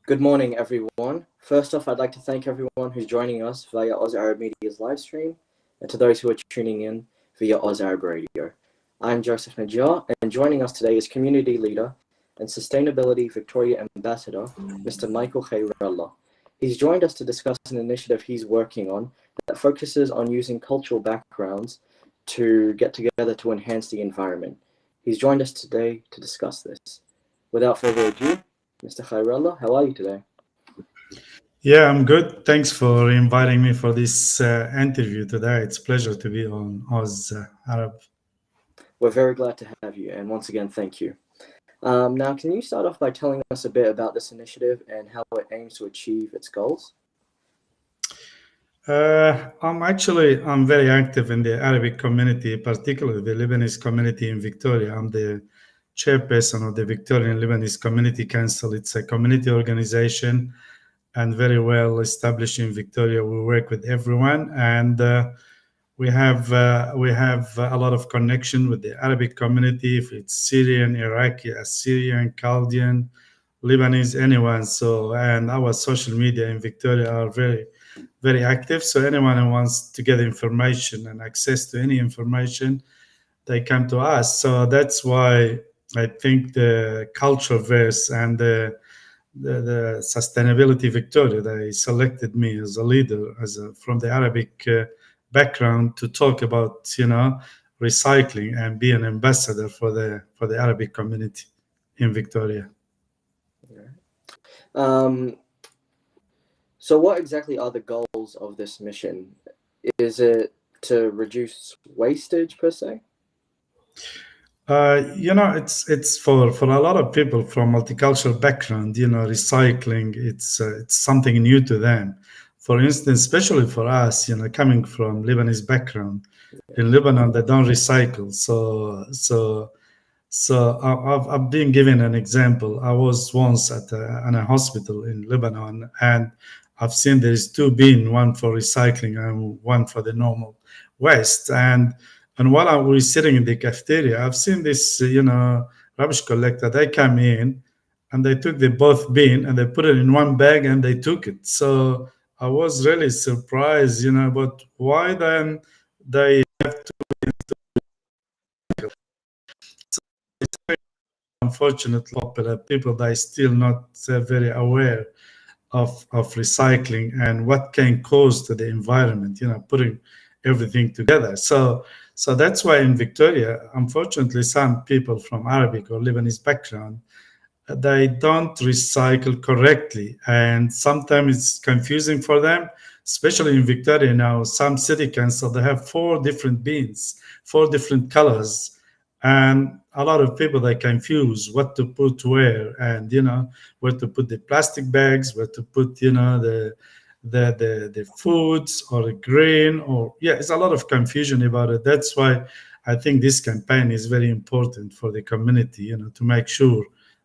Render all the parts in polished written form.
Good morning, everyone. First off, I'd like to thank everyone who's joining us via Oz Arab Media's live stream, and to those who are tuning in via Oz Arab Radio. I'm Joseph Najjar, and joining us today is Community Leader and Sustainability Victoria Ambassador, Mr. Michael Kheirallah. He's joined us to discuss an initiative he's working on that focuses on using cultural backgrounds to get together to enhance the environment. He's joined us today to discuss this. Without further ado, Mr. Khairallah, how are you today? Yeah, I'm good. Thanks for inviting me for this interview today. It's a pleasure to be on Oz Arab. We're very glad to have you, and once again, thank you. Now, can you start off by telling us a bit about this initiative and how it aims to achieve its goals? I'm very active in the Arabic community, particularly the Lebanese community in Victoria. I'm the chairperson of the Victorian Lebanese Community Council. It's a community organization and very well established in Victoria. We work with everyone, and we have a lot of connection with the Arabic community. If it's Syrian, Iraqi, Assyrian, Chaldean, Lebanese, anyone. So, and our social media in Victoria are very active. So anyone who wants to get information and access to any information, they come to us. So that's why I think the culture verse and the sustainability Victoria, they selected me as a leader, from the Arabic background, to talk about recycling and be an ambassador for the Arabic community in Victoria. Um, so, what exactly are the goals of this mission? Is it to reduce wastage per se? It's for a lot of people from multicultural background. Recycling, it's something new to them. For instance, especially for us, coming from Lebanese background, in Lebanon they don't recycle. So I've been given an example. I was once in a hospital in Lebanon, and I've seen there is two bins, one for recycling and one for the normal waste. And while I was sitting in the cafeteria, I've seen this, rubbish collector. They came in and they took the both bin and they put it in one bag and they took it. So I was really surprised, but why then they unfortunately popular people, they still not very aware of recycling and what can cause to the environment, putting everything together. So that's why in Victoria, unfortunately, some people from Arabic or Lebanese background, they don't recycle correctly, and sometimes it's confusing for them, especially in Victoria now. Some city council, they have four different bins, four different colors, and a lot of people, they confuse what to put where, and where to put the plastic bags, where to put the foods or the grain, or yeah, it's a lot of confusion about it. That's why I think this campaign is very important for the community, to make sure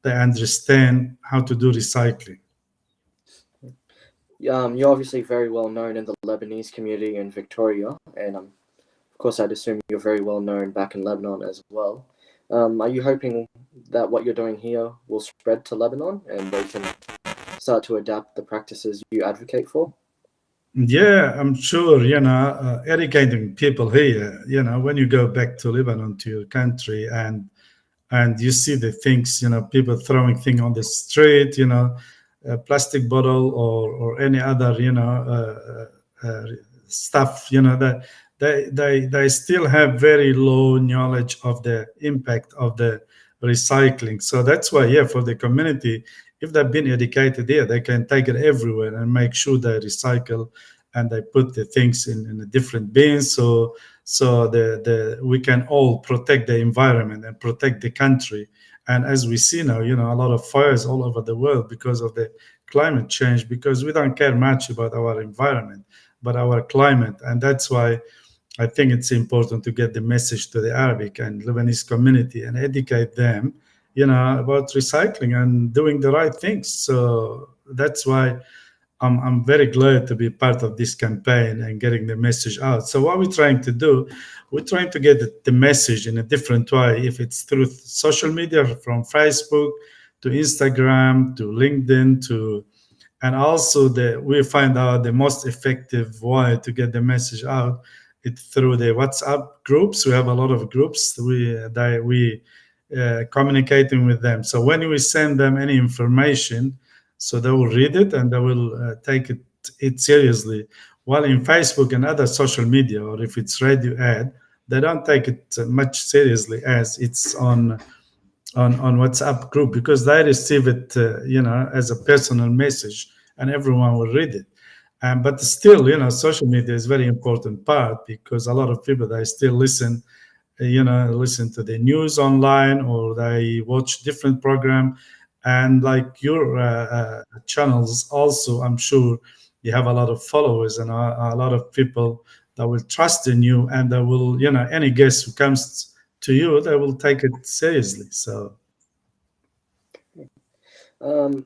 they understand how to do recycling. You're obviously very well known in the Lebanese community in Victoria, and of course, I'd assume you're very well known back in Lebanon as well. Are you hoping that what you're doing here will spread to Lebanon and they can start to adapt the practices you advocate for? Yeah, I'm sure, educating people here, when you go back to Lebanon, to your country, and you see the things, people throwing things on the street, a plastic bottle or any other, stuff, that they still have very low knowledge of the impact of the recycling. So that's why, yeah, for the community, if they've been educated here, they can take it everywhere and make sure they recycle and they put the things in a different bins. So the we can all protect the environment and protect the country. And as we see now, a lot of fires all over the world because of the climate change, because we don't care much about our environment but our climate. And that's why I think it's important to get the message to the Arabic and Lebanese community and educate them, about recycling and doing the right things. So that's why I'm very glad to be part of this campaign and getting the message out. So what we're trying to do, we're trying to get the message in a different way. If it's through social media, from Facebook to Instagram, to LinkedIn, to and also we find out the most effective way to get the message out it through the WhatsApp groups. We have a lot of groups. We communicating with them. So when we send them any information, so they will read it and they will take it seriously. While in Facebook and other social media, or if it's radio ad, they don't take it much seriously as it's on WhatsApp group because they receive it, as a personal message, and everyone will read it. But still, social media is very important part because a lot of people they still listen to the news online or they watch different program, and like your channels also, I'm sure you have a lot of followers and a lot of people that will trust in you and that will, any guest who comes to you, they will take it seriously. So Um,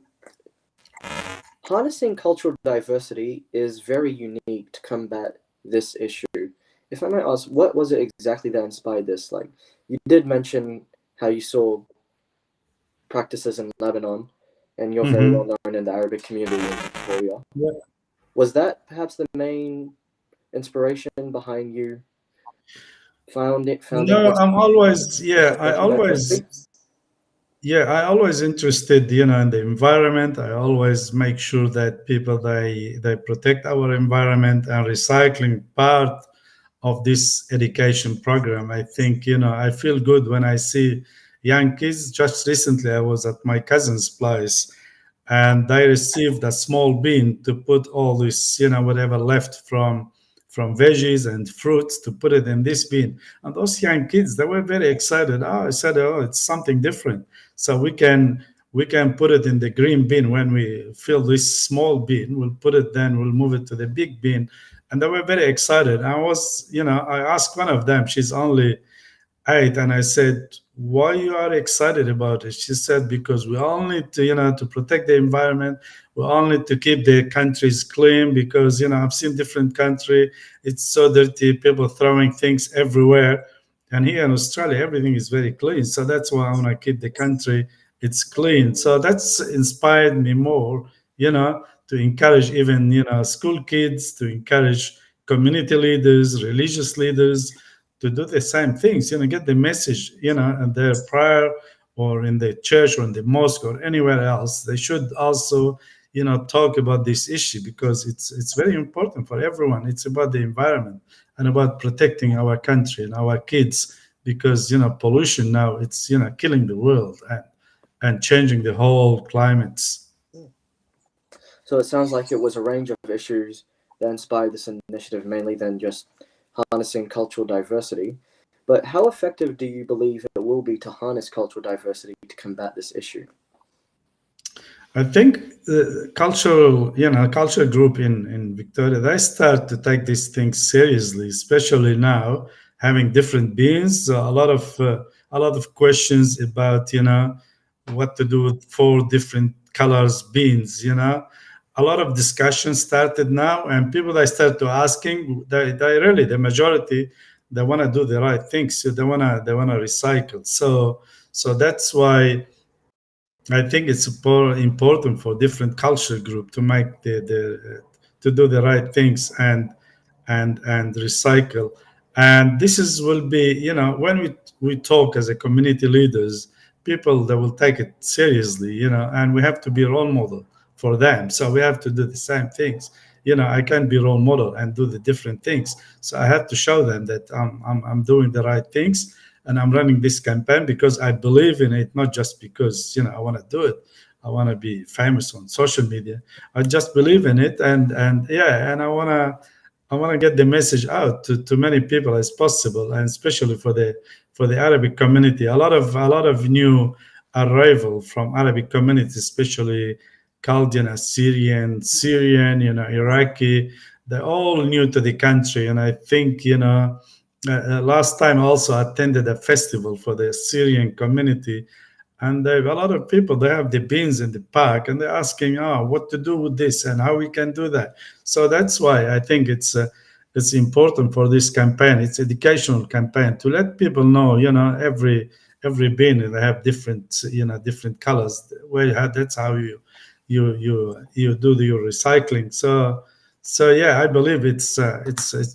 Harnessing cultural diversity is very unique to combat this issue. If I might ask, what was it exactly that inspired this? Like, you did mention how you saw practices in Lebanon, and you're very well mhm. known in the Arabic community in Victoria. Yeah. Was that perhaps the main inspiration behind you founding No, this I'm always, for cultural diversity? I always interested, in the environment. I always make sure that people they protect our environment and recycling part of this education program. I think, I feel good when I see young kids. Just recently, I was at my cousin's place and they received a small bin to put all this, whatever left from veggies and fruits to put it in this bin. And those young kids, they were very excited. Oh, I said, oh, it's something different. So we can put it in the green bin when we fill this small bin. We'll put it, then we'll move it to the big bin. And they were very excited. I asked one of them, she's only 8, and I said, why you are excited about it? She said, because we all need to, to protect the environment. We all need to keep the countries clean because, I've seen different country. It's so dirty, people throwing things everywhere. And here in Australia, everything is very clean. So that's why I want to keep the country, it's clean. So that's inspired me more, to encourage even, school kids, to encourage community leaders, religious leaders, to do the same things, get the message, in their prayer or in the church or in the mosque or anywhere else. They should also, talk about this issue because it's very important for everyone. It's about the environment and about protecting our country and our kids because, pollution now it's, killing the world and changing the whole climates. So it sounds like it was a range of issues that inspired this initiative, mainly than just harnessing cultural diversity. But how effective do you believe it will be to harness cultural diversity to combat this issue? I think the cultural group in Victoria, they start to take these things seriously, especially now having different beings. A lot of questions about what to do with 4 different colors beans. A lot of discussion started now, and people they start to asking. They really the majority they want to do the right things. So they wanna recycle. So that's why I think it's important for different culture group to make to do the right things and recycle. And this is will be, when we talk as a community leaders, people that will take it seriously, and we have to be role model for them. So we have to do the same things. I can't be role model and do the different things. So I have to show them that I'm doing the right things and I'm running this campaign because I believe in it, not just because I want to do it. I want to be famous on social media. I just believe in it, and yeah, and I want to get the message out to many people as possible, and especially for the Arabic community. A lot of new arrival from Arabic community, especially Chaldean, Assyrian, Syrian, Iraqi. They're all new to the country, and I think last time I also attended a festival for the Syrian community, and there are a lot of people. They have the beans in the park, and they're asking, "Oh, what to do with this and how we can do that." So that's why I think it's important for this campaign. It's educational campaign to let people know, every bin they have different, different colors. That's how you do your recycling. So yeah, I believe it's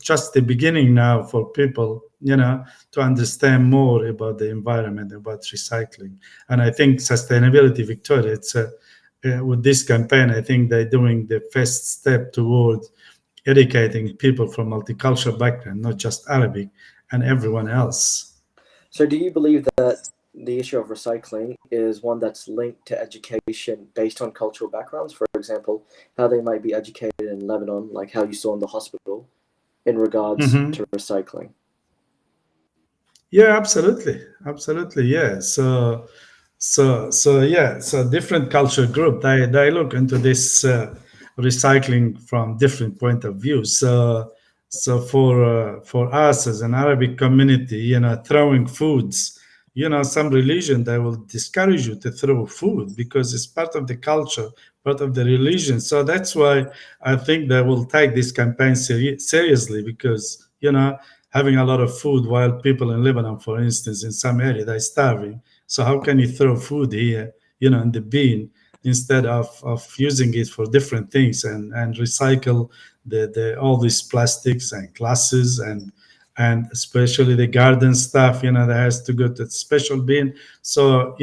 just the beginning now for people, to understand more about the environment, about recycling. And I think sustainability Victoria, with this campaign, I think they're doing the first step toward educating people from multicultural background, not just Arabic, and everyone else. So, do you believe that the issue of recycling is one that's linked to education based on cultural backgrounds? For example, how they might be educated in Lebanon, like how you saw in the hospital, in regards Mhm. to recycling? Yeah, absolutely, absolutely. Yeah. So yeah. So different culture group they look into this recycling from different point of view. So for us as an Arabic community, throwing foods, some religion they will discourage you to throw food because it's part of the culture, part of the religion. So that's why I think they will take this campaign seriously, because having a lot of food while people in Lebanon, for instance, in some area they're starving. So how can you throw food here, in the bin, instead of using it for different things, and recycle the all these plastics and glasses, and especially the garden stuff, that has to go to the special bin. So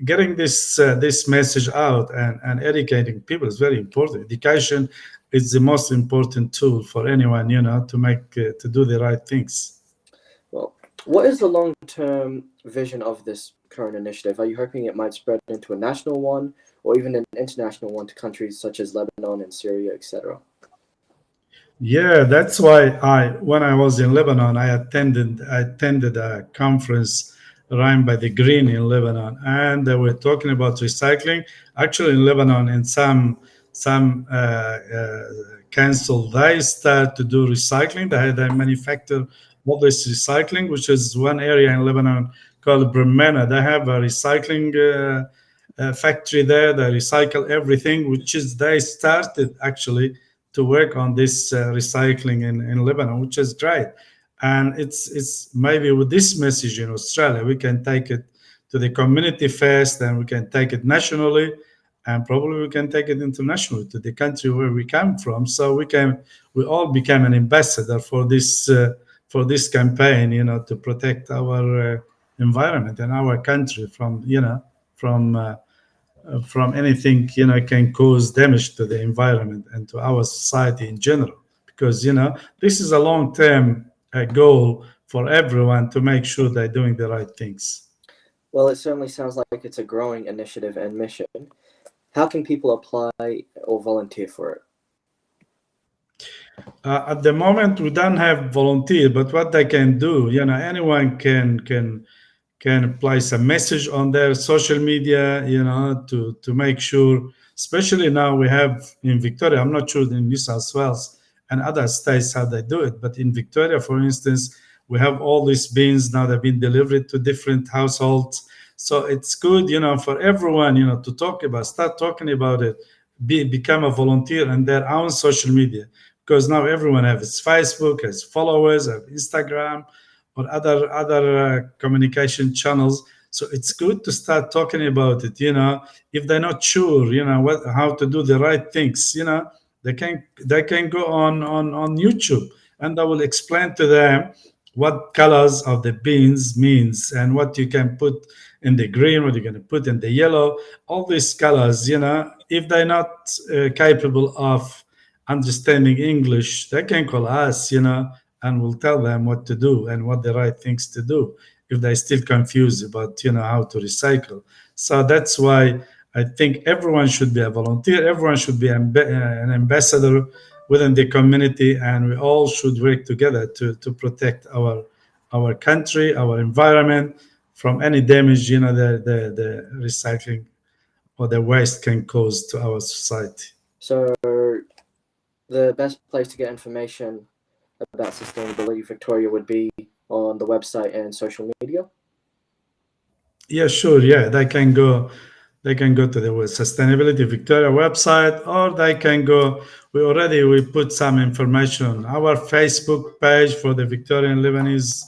getting this message out, and educating people is very important. Education is the most important tool for anyone, to do the right things. Well, what is the long term vision of this current initiative? Are you hoping it might spread into a national one or even an international one to countries such as Lebanon and Syria, etc.? Yeah, that's why when I was in Lebanon, I attended a conference run by the Green in Lebanon, and they were talking about recycling. Actually, in Lebanon, in some council, they start to do recycling. They manufacture all this recycling, which is one area in Lebanon called Bremena. They have a recycling factory there. They recycle everything, which is they started actually to work on this recycling in Lebanon, which is great. And it's maybe with this message in Australia, we can take it to the community first, and we can take it nationally, and probably we can take it internationally to the country where we come from. So we all become an ambassador for this campaign, to protect our environment and our country from anything can cause damage to the environment and to our society in general, because this is a long term goal for everyone to make sure they're doing the right things. Well, it certainly sounds like it's a growing initiative and mission. How can people apply or volunteer for it? At the moment we don't have volunteer, but what they can do, anyone can place a message on their social media, to make sure. Especially now we have in Victoria, I'm not sure in New South Wales and other states how they do it, but in Victoria, for instance, we have all these bins now. They've been delivered to different households, so it's good, for everyone, to start talking about it, become a volunteer in their own social media, because now everyone has Facebook, has followers, have Instagram, or other communication channels. So it's good to start talking about it. If they're not sure, how to do the right things, they can go on YouTube, and I will explain to them what colors of the beans means, and what you can put in the green, what you're going to put in the yellow, all these colors. If they're not capable of understanding English, they can call us, and we'll tell them what to do and what the right things to do if they're still confused about how to recycle. So that's why I think everyone should be a volunteer, everyone should be an ambassador within the community, and we all should work together to protect our country, our environment from any damage the recycling or the waste can cause to our society. So, the best place to get information about sustainability Victoria would be on the website and social media. Yeah, sure. Yeah, they can go to the Sustainability Victoria website, or they can go. We put some information on our Facebook page for the Victorian Lebanese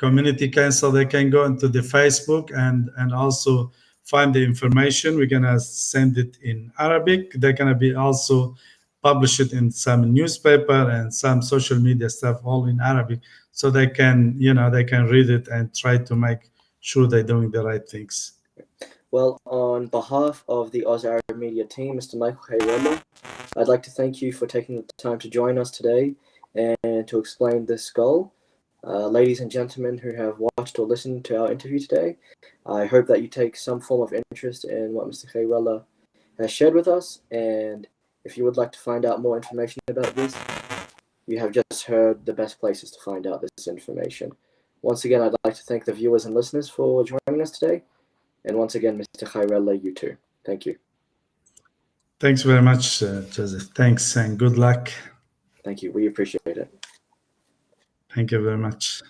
community council, they can go into the Facebook and also find the information. We're gonna send it in Arabic. They're gonna be also publish it in some newspaper and some social media stuff, all in Arabic, so they can, they can read it and try to make sure they're doing the right things. Well, on behalf of the Oz Arab Media team, Mr. Michael Kheirallah, I'd like to thank you for taking the time to join us today and to explain this goal. Ladies and gentlemen who have watched or listened to our interview today, I hope that you take some form of interest in what Mr. Kheirallah has shared with us. And if you would like to find out more information about this, you have just heard the best places to find out this information. Once again, I'd like to thank the viewers and listeners for joining us today. And once again, Mr. Kheirallah, you too. Thank you. Thanks very much, Joseph. Thanks and good luck. Thank you. We appreciate it. Thank you very much.